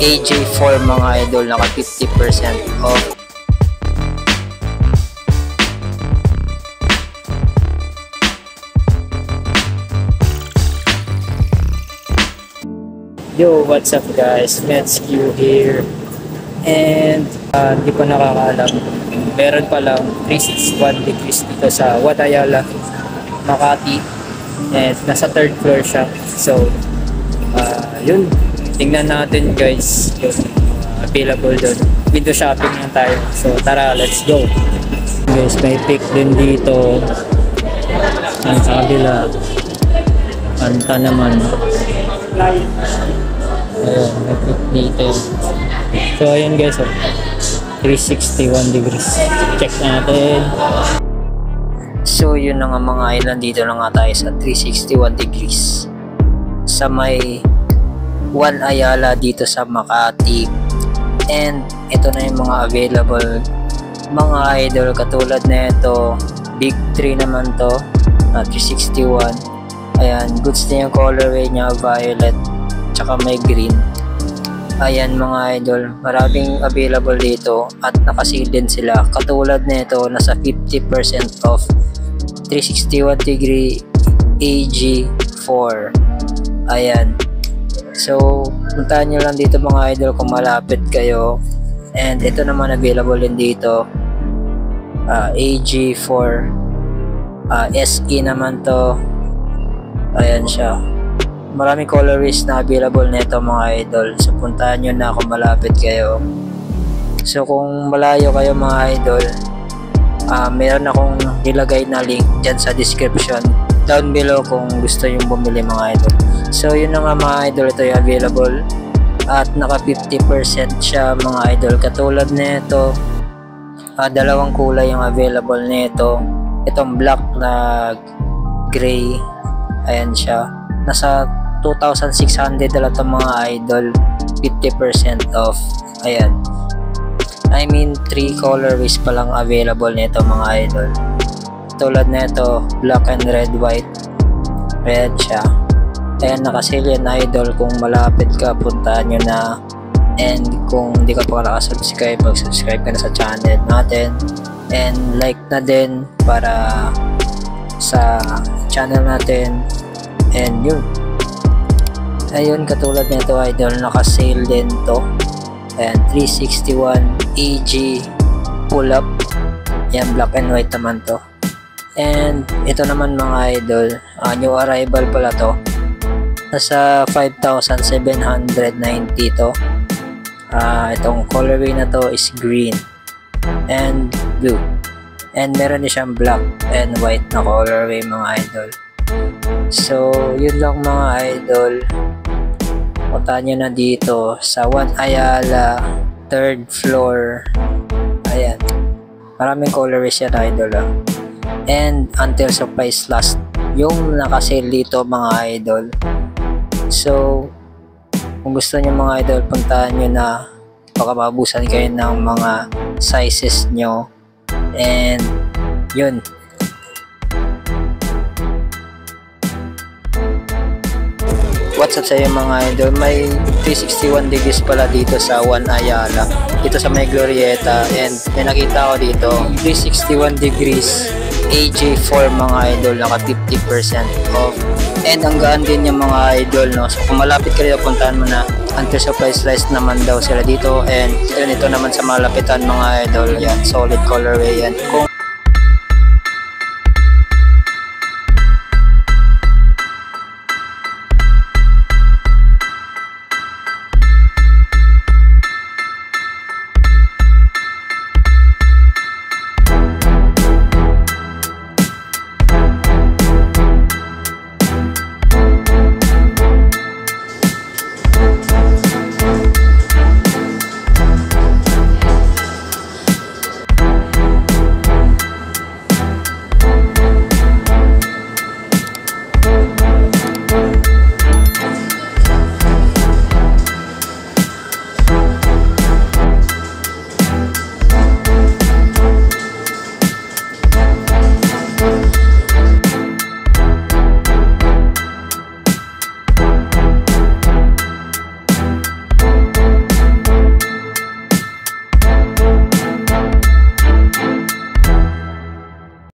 AJ4 mga idol, naka 50% off. Yo, what's up guys? Let's Q here. And hindi ko nakakaalam, meron palang 361 degrees dito sa Wadayala, Makati. And nasa 3rd floor siya. So, yun. Tingnan natin guys yung available doon. Window shopping lang tayo. So, tara, let's go. Guys, may pick din dito. Ang kabila. Kanta naman. Ayan, may pick dito. So, ayan guys, 361 degrees. Check natin. So, yun na nga mga island, dito na nga tayo sa 361 degrees. Sa may One Ayala dito sa Makati. And, ito na yung mga available mga idol. Katulad na ito, Big 3 naman to, 361. Ayan, goods na yung colorway niya, violet, tsaka may green. Ayan mga idol, maraming available dito at nakasil din sila. Katulad na ito, nasa 50% off, 361 degree AG4. Ayan, so puntahan nyo lang dito mga idol kung malapit kayo. And ito naman available din dito, AG4 SE naman to. Ayan siya, maraming colorways na available nito mga idol. So puntahan nyo na kung malapit kayo. So kung malayo kayo mga idol, meron akong nilagay na link dyan sa description down below kung gusto yung bumili mga idol. So yun na nga mga idol, ito yung available at naka 50% siya mga idol. Katulad nito, dalawang kulay yung available nito. Itong black na gray, ayan siya, nasa 2,600 na ito mga idol, 50% off. Ayan, I mean 3 colorways pa lang available nito mga idol. Tulad nito, black and red, white. Ayan siya. Ayan, nakasil yan idol. Kung malapit ka, puntahan nyo na. And kung hindi ka pa nakasubscribe, mag-subscribe ka na sa channel natin. And like na din para sa channel natin. And yun, ayun, katulad nito idol, naka-sale din to. Ayan, 361 AG pull up. Ayan, black and white naman to. And ito naman mga idol, new arrival pala to. Nasa 5,790 to. Itong colorway na to is green and blue. And meron din siyang black and white na colorway mga idol. So, yun lang mga idol. Punta nyo na dito sa One Ayala, 3rd floor. Ayan, maraming colorways yan idol. And until supplies last yung nakasale dito mga idol. So, kung gusto nyo mga idol, puntahan nyo na. Baka mabusan kayo ng mga sizes nyo. And yun, what's up sa iyo mga idol, may 361 degrees pala dito sa One Ayala, dito sa may Glorieta. And may nakita ko dito 361 degrees AJ4 mga idol, naka 50% off. And ang gaan din yung mga idol, no? So kung malapit ka dito, puntahan mo na. Until supplies last naman daw sila dito. And yun, ito naman sa malapitan mga idol, yan, solid colorway yan. Kung